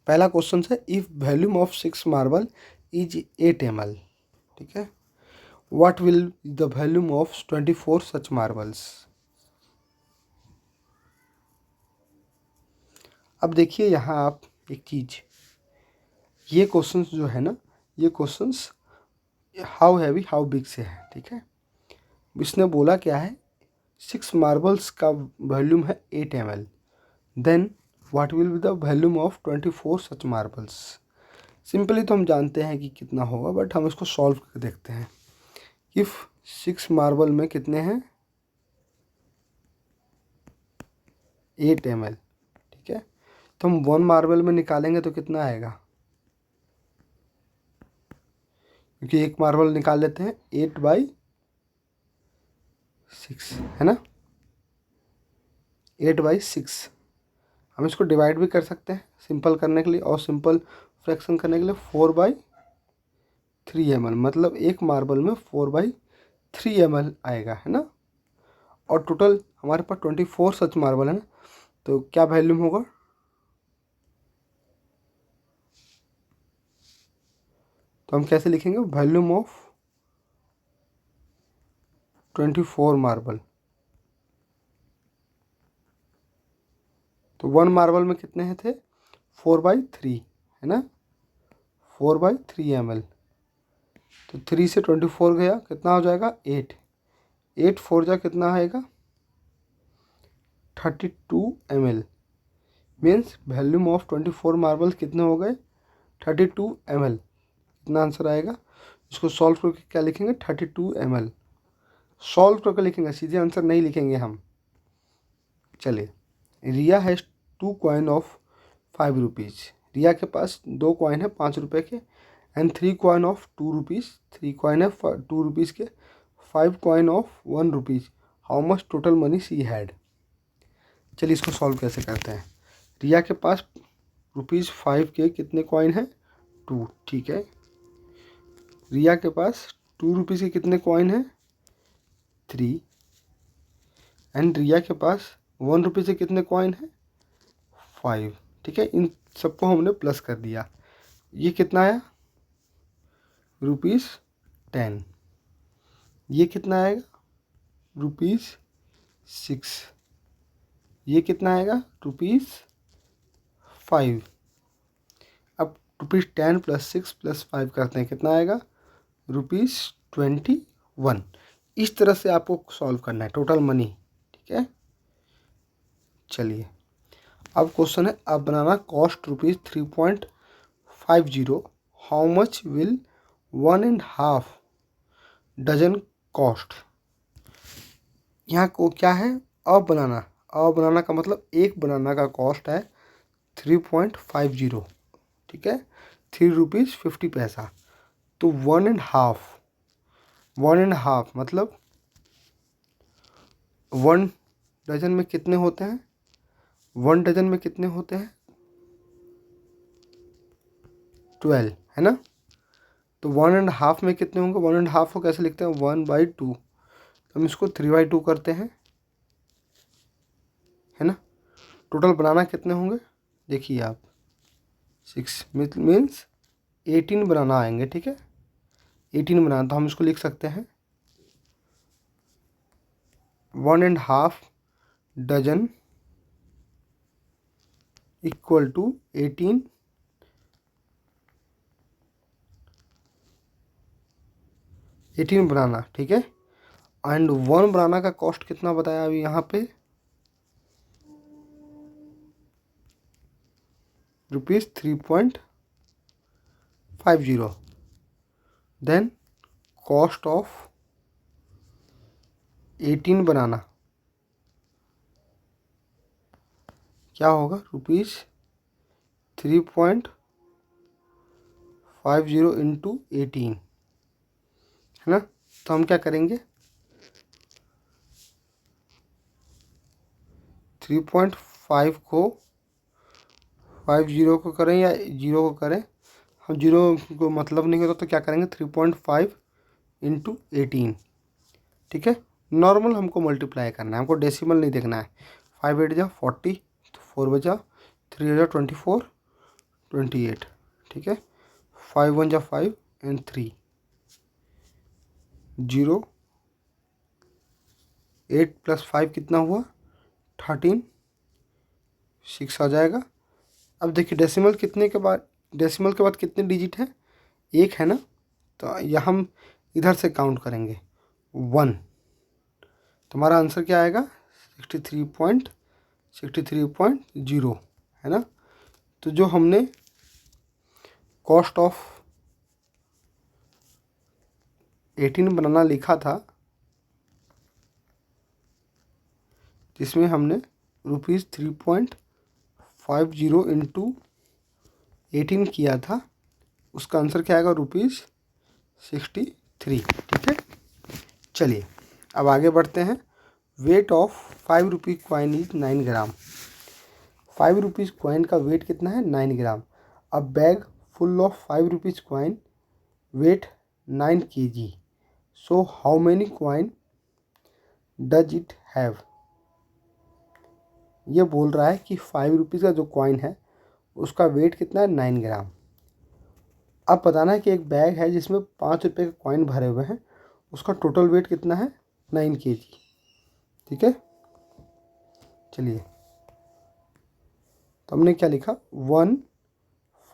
पहला क्वेश्चन है if volume of 6 marble is 8 ml, ठीक है, what will the volume of 24 such marbles. अब देखिए यहाँ आप एक चीज़, ये क्वेश्चंस जो है ना, ये questions how heavy how big से है। ठीक है, इसने बोला क्या है 6 मार्बल्स का वॉल्यूम है 8 ml, then what will be the volume of 24 such marbles. Simply तो हम जानते हैं कि कितना होगा, बट हम इसको सॉल्व करके देखते हैं। इफ़ 6 मार्बल में कितने हैं 8 ml, ठीक है, तो हम 1 मार्बल में निकालेंगे तो कितना आएगा, क्योंकि एक मार्बल निकाल लेते हैं 8/6 है ना, 8/6। हम इसको डिवाइड भी कर सकते हैं सिंपल करने के लिए, और सिंपल फ्रैक्शन करने के लिए 4/3 ml, मतलब एक मार्बल में 4/3 ml आएगा, है ना। और टोटल हमारे पास 24 सच मार्बल है ना, तो क्या वॉल्यूम होगा, तो हम कैसे लिखेंगे वॉल्यूम ऑफ 24 मार्बल, तो 1 मार्बल में कितने हैं थे 4/3 है ना, 4/3 ml, तो 3 से 24 गया कितना हो जाएगा 8, 8 4 जा कितना आएगा 32 ml, means volume of 24 marble कितने हो गए 32 ml। कितना आंसर आएगा, इसको सॉल्व करके क्या लिखेंगे 32 ml, सॉल्व करके लिखेंगे, सीधे आंसर नहीं लिखेंगे हम। चलिए, रिया हैज़ 2 कॉइन ऑफ 5 रुपीज़, रिया के पास 2 कॉइन है 5 रुपये के, and 3 coin of 2 rupees, 3 coin है 2 रुपीज़ के, 5 coin of 1 rupees, how much total money she had. चलिए इसको सॉल्व कैसे करते हैं। रिया के पास ₹5 के कितने कॉइन हैं 2, ठीक है, रिया के पास 2 रुपीज़ के कितने कॉइन हैं 3, एंड रिया के पास 1 रुपये से कितने कॉइन हैं 5, ठीक है, इन सबको हमने प्लस कर दिया, ये कितना आया ₹10, ये कितना आएगा 6, ये कितना आएगा ₹5। अब ₹10 + 6 + 5 करते हैं, कितना आएगा ₹21। इस तरह से आपको सॉल्व करना है टोटल मनी, ठीक है। चलिए अब क्वेश्चन है, अब banana cost ₹3.50, how much will 1.5 dozen cost. यहाँ को क्या है, अब बनाना का मतलब एक बनाना का कॉस्ट है 3.50, ठीक है, ₹3.50। तो 1.5 मतलब 1 डजन में कितने होते हैं, 1 डजन में कितने होते हैं 12, है ना। तो 1.5 में कितने होंगे, 1.5 को कैसे लिखते हैं 1/2, तो हम इसको 3/2 करते हैं, है ना। टोटल बनाना कितने होंगे, देखिए आप 6 मीन्स 18 बनाना आएंगे, ठीक है। 18 बनाना, तो हम इसको लिख सकते हैं 1.5 डजन इक्वल टू 18 बनाना, ठीक है। एंड 1 बनाना का कॉस्ट कितना बताया अभी यहाँ पे, ₹3.50। देन कॉस्ट ऑफ 18 बनाना क्या होगा, ₹3.50 इंटू 18, है ना। तो हम क्या करेंगे 3.5 को 50 को करें या 0 को करें, हम 0 को मतलब नहीं होता तो क्या करेंगे 3.5 इंटू 18, ठीक है। नॉर्मल हमको मल्टीप्लाई करना है, हमको डेसिमल नहीं देखना है। 5 8 जा 40, 4 बजा 3 जा 24 28, ठीक है। 5 1 जा 5 एंड 3 0, 8 + 5 कितना हुआ 13, 6 आ जाएगा। अब देखिए डेसिमल के बाद कितने डिजिट है, 1 है ना। तो यह हम इधर से काउंट करेंगे 1, तो हमारा आंसर क्या आएगा 63.0, है ना। तो जो हमने कॉस्ट ऑफ 18 बनाना लिखा था, जिसमें हमने ₹3.50 इंटू 18 किया था, उसका आंसर क्या आएगा ₹63, ठीक है। चलिए अब आगे बढ़ते हैं। Weight of 5 rupee coin is 9 gram. 5 rupees coin का वेट कितना है 9 gram. A bag full of 5 rupees coin weight 9 kg, so how many coin does it have. ये बोल रहा है कि 5 रुपीज़ का जो कॉइन है उसका वेट कितना है 9 ग्राम। अब बताना है कि एक बैग है जिसमें 5 रुपये के कॉइन भरे हुए हैं, उसका टोटल वेट कितना है 9 kg, ठीक है। चलिए तो हमने क्या लिखा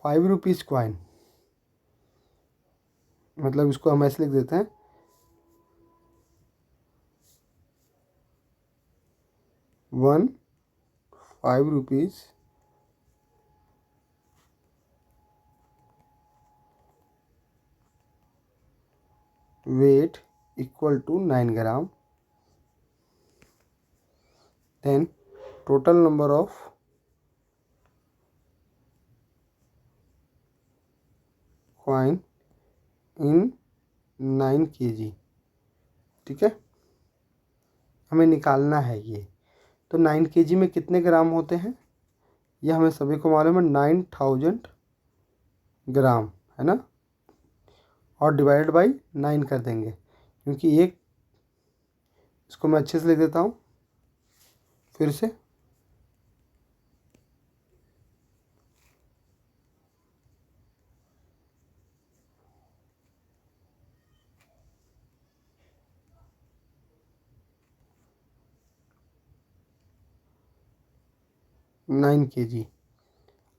5 रुपीज़ कॉइन, मतलब इसको हम ऐसे लिख देते हैं 5 rupees weight equal to 9 gram. Then total number of coin in 9 kg, ठीक है। हमें निकालना है ये, तो 9 kg में कितने ग्राम होते हैं ये हमें सभी को मालूम है 9000 ग्राम, है ना। और डिवाइडेड बाई 9 कर देंगे, क्योंकि एक, इसको मैं अच्छे से लिख देता हूँ फिर से। 9 kg।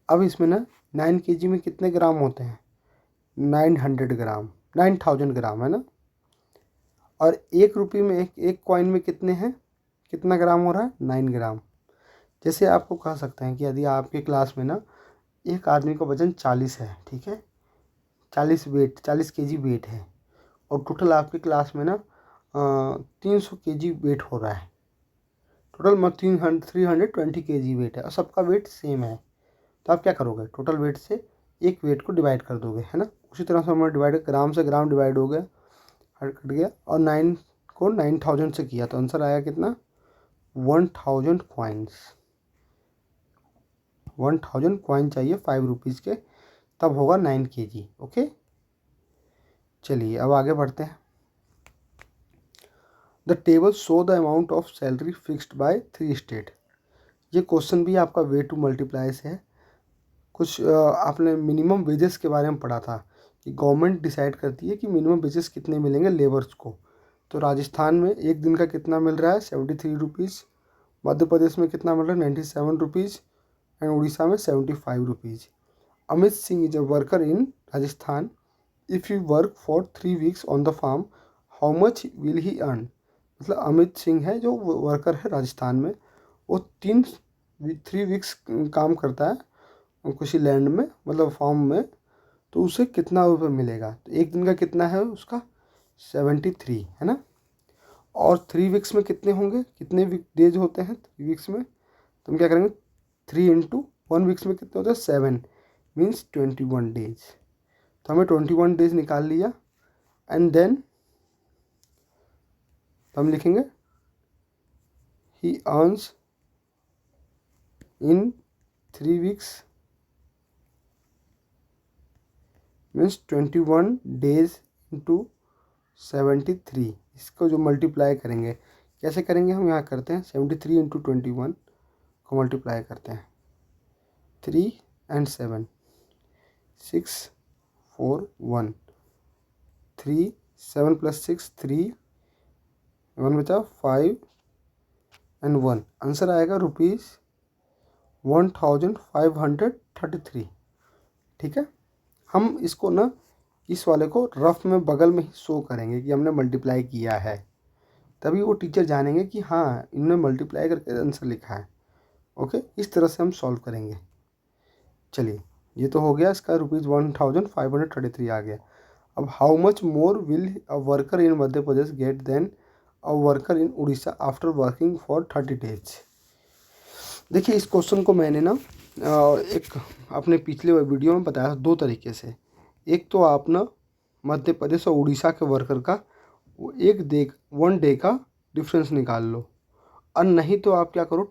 अब इसमें ना 9 kg में कितने ग्राम होते हैं? 900 ग्राम, 9000 ग्राम है ना। और 1 रुपये में एक कॉइन में कितने हैं, कितना ग्राम हो रहा है? 9 ग्राम। जैसे आपको कह सकते हैं कि यदि आपके क्लास में ना एक आदमी का वजन 40 है, ठीक है, 40 kg वेट है, और टोटल आपकी क्लास में ना 300 kg वेट हो रहा है। टोटल 320 kg वेट है और सबका वेट सेम है। तो आप क्या करोगे? टोटल वेट से एक वेट को डिवाइड कर दोगे, है ना। उसी तरह से हमारा डिवाइड, ग्राम से ग्राम डिवाइड हो गया, हट कट गया, और 9 को 9000 से किया तो आंसर आया कितना? 1000 कॉइन्स। 1000 कॉइन चाहिए 5 रुपीज़ के, तब होगा 9 kg। ओके, चलिए अब आगे बढ़ते हैं। The table show the amount of salary fixed by 3 state. ये क्वेश्चन भी आपका वे टू मल्टीप्लाई से है। कुछ आपने मिनिमम वेजेस के बारे में पढ़ा था कि गवर्नमेंट डिसाइड करती है कि मिनिमम वेजेस कितने मिलेंगे लेबर्स को। तो राजस्थान में एक दिन का कितना मिल रहा है? 73 रुपीज़। मध्य प्रदेश में कितना मिल रहा है? 97 रुपीज़। एंड उड़ीसा में 75 rupees. Amit Singh is a worker in Rajasthan. If you work for 3 weeks on the farm, how much will he earn? मतलब अमित सिंह है जो वर्कर है राजस्थान में, वो 3 वीक्स काम करता है किसी लैंड में, मतलब फार्म में, तो उसे कितना रुपये मिलेगा? तो एक दिन का कितना है उसका? 73, है ना। और 3 वीक्स में कितने होंगे, कितने डेज होते हैं 3 वीक्स में? तो हम क्या करेंगे? 3 इंटू 1 वीक्स में कितने होते हैं? 7, मीन्स 21 डेज। तो हमें 21 डेज निकाल लिया। एंड देन हम लिखेंगे ही अर्न्स इन 3 वीक्स मीन्स 21 डेज इंटू 73। इसको जो मल्टीप्लाई करेंगे, कैसे करेंगे? हम यहाँ करते हैं 73 इंटू 21 को मल्टीप्लाई करते हैं। 3 एंड 7, 6, 4, 1, 3, 7 प्लस 6, 3, 1 बचा 5 एंड 1। आंसर आएगा ₹1533। ठीक है, हम इसको ना इस वाले को रफ में बगल में ही शो करेंगे कि हमने मल्टीप्लाई किया है, तभी वो टीचर जानेंगे कि हाँ इन्होंने मल्टीप्लाई करके आंसर लिखा है। ओके, इस तरह से हम सॉल्व करेंगे। चलिए, ये तो हो गया, इसका ₹1533 आ गया। अब how much more will a worker in Madhya Pradesh get than a worker in Orissa after working for 30 days. देखिए, इस क्वेश्चन को मैंने ना एक अपने पिछले वीडियो में बताया 2 तरीके से। एक तो आप ना मध्य प्रदेश और उड़ीसा के वर्कर का वन डे का डिफरेंस निकाल लो, और नहीं तो आप क्या करो,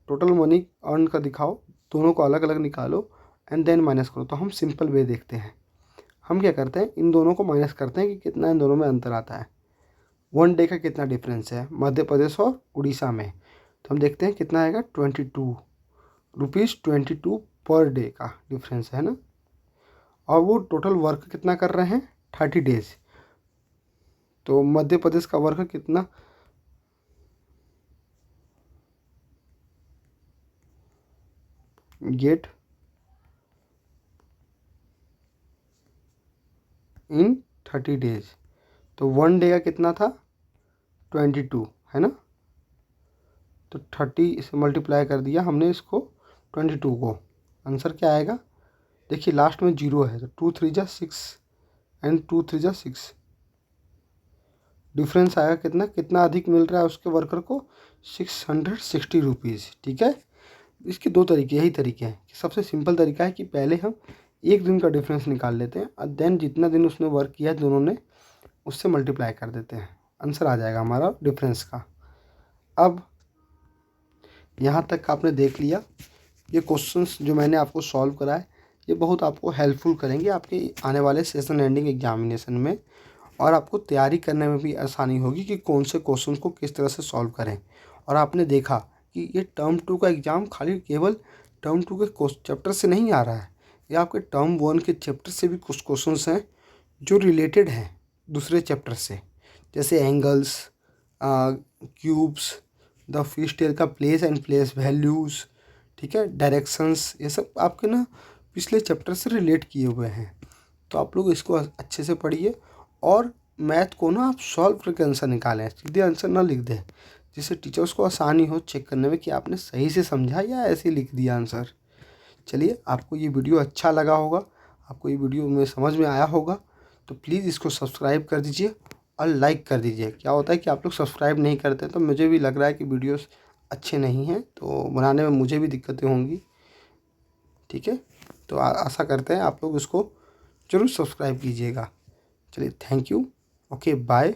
टोटल मनी अर्न का दिखाओ, दोनों को अलग अलग निकालो एंड देन माइनस करो। तो हम सिंपल वे देखते हैं। हम क्या करते हैं, इन दोनों को माइनस करते हैं कि कितना इन दोनों में अंतर आता है। वन डे का कितना डिफरेंस है मध्य प्रदेश और उड़ीसा में, तो हम देखते हैं कितना आएगा। 22 पर डे का डिफरेंस है ना। और वो टोटल वर्क कितना कर रहे हैं? 30 डेज। तो मध्य प्रदेश का वर्क कितना? Get in 30 days. तो वन डे का कितना था? 22, है ना। तो 30 से मल्टीप्लाई कर दिया हमने इसको 22 को। आंसर क्या आएगा? देखिए लास्ट में 0 है, तो 2 3 जा 6 एंड 2 3 जा 6। डिफरेंस आएगा कितना अधिक मिल रहा है उसके वर्कर को? 660 रुपीज़। ठीक है, इसके 2 तरीके, यही तरीके हैं। सबसे सिंपल तरीका है कि पहले हम एक दिन का डिफरेंस निकाल लेते हैं और देन जितना दिन उसने वर्क किया है दोनों ने, उससे मल्टीप्लाई कर देते हैं, आंसर आ जाएगा हमारा डिफरेंस का। अब यहाँ तक आपने देख लिया, ये क्वेश्चंस जो मैंने आपको सॉल्व कराए ये बहुत आपको हेल्पफुल करेंगे आपके आने वाले सेशन एंडिंग एग्जामिनेशन में, और आपको तैयारी करने में भी आसानी होगी कि कौन से क्वेश्चन को किस तरह से सॉल्व करें। और आपने देखा कि ये टर्म 2 का एग्ज़ाम खाली केवल टर्म 2 के चैप्टर से नहीं आ रहा है, ये आपके टर्म 1 के चैप्टर से भी कुछ क्वेश्चंस हैं जो रिलेटेड हैं दूसरे चैप्टर से, जैसे angles, cubes, the fish tail का प्लेस एंड प्लेस वैल्यूज़, ठीक है। डायरेक्शंस ये सब आपके ना पिछले चैप्टर से रिलेट किए हुए हैं, तो आप लोग इसको अच्छे से पढ़िए और मैथ को ना आप सॉल्व करके आंसर निकालें, सीधे आंसर ना लिख दें, जिससे टीचर्स को आसानी हो चेक करने में कि आपने सही से समझा या ऐसे ही लिख दिया आंसर। चलिए, आपको ये वीडियो अच्छा लगा होगा, आपको ये वीडियो में समझ में आया होगा, तो प्लीज़ इसको सब्सक्राइब कर दीजिए और लाइक कर दीजिए। क्या होता है कि आप लोग सब्सक्राइब नहीं करते तो मुझे भी लग रहा है कि वीडियोस अच्छे नहीं हैं, तो बनाने में मुझे भी दिक्कतें होंगी। ठीक है, तो आशा करते हैं आप लोग इसको ज़रूर सब्सक्राइब कीजिएगा। चलिए, थैंक यू, ओके, बाय।